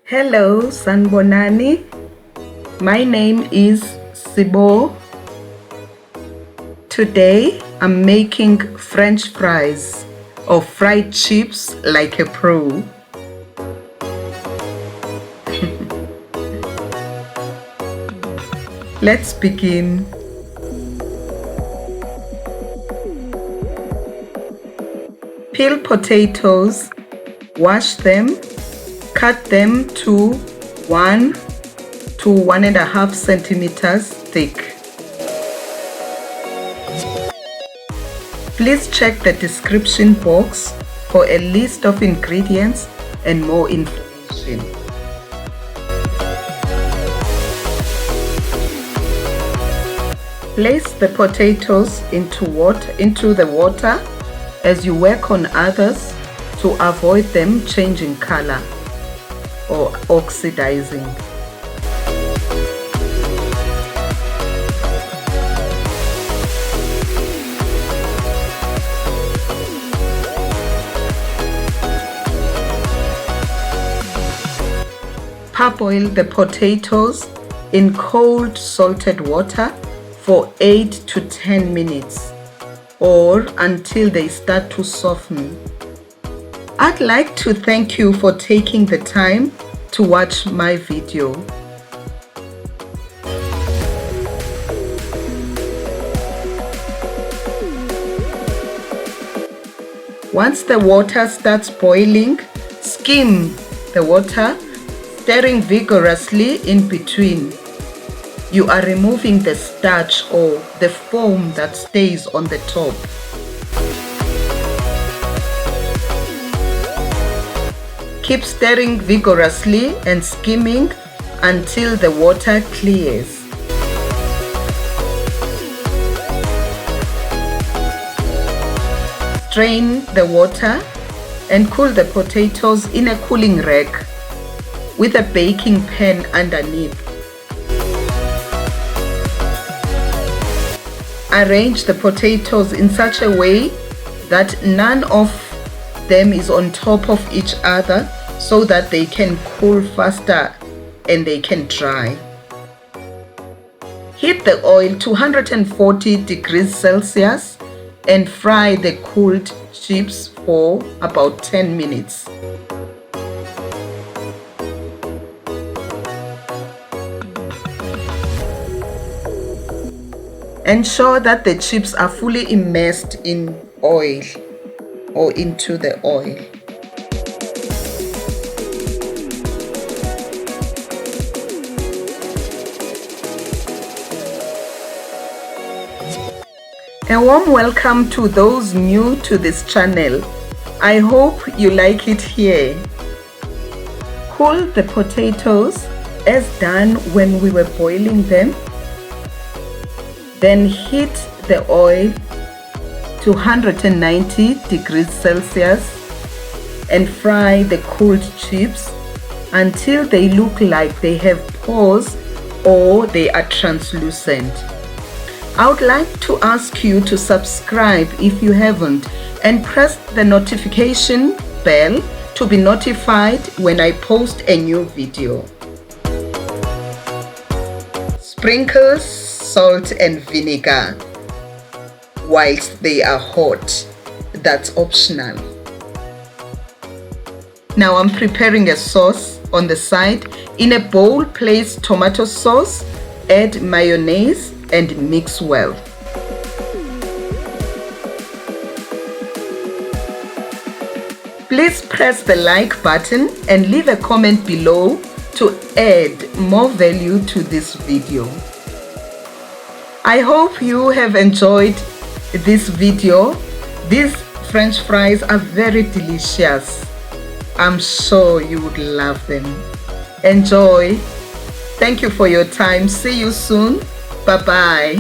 Hello, Sanbonani. My name is CBO. Today I'm making French fries or fried chips like a pro. Let's begin. Peel potatoes, wash them, cut them to 1 to 1.5 centimeters thick. Please check the description box for a list of ingredients and more information. Place the potatoes into the water as you work on others to avoid them changing color or oxidizing. Parboil the potatoes in cold salted water for 8 to 10 minutes or until they start to soften. I'd like to thank you for taking the time to watch my video. Once the water starts boiling, skim the water, stirring vigorously in between. You are removing the starch or the foam that stays on the top. Keep stirring vigorously and skimming until the water clears. Strain the water and cool the potatoes in a cooling rack with a baking pan underneath. Arrange the potatoes in such a way that none of them is on top of each other so that they can cool faster and they can dry. Heat the oil to 140 degrees Celsius and fry the cooled chips for about 10 minutes. Ensure that the chips are fully immersed in oil or into the oil. A warm welcome to those new to this channel. I hope you like it here. Cool the potatoes as done when we were boiling them. Then heat the oil to 190 degrees Celsius and fry the cooled chips until they look like they have pores or they are translucent. I would like to ask you to subscribe if you haven't and press the notification bell to be notified when I post a new video. Sprinkle salt and vinegar whilst they are hot. That's optional. Now I'm preparing a sauce on the side. In a bowl, place tomato sauce, add mayonnaise and mix well. Please press the like button and leave a comment below to add more value to this video. I hope you have enjoyed this video. These French fries are very delicious. I'm sure you would love them. Enjoy. Thank you for your time. See you soon. Bye-bye.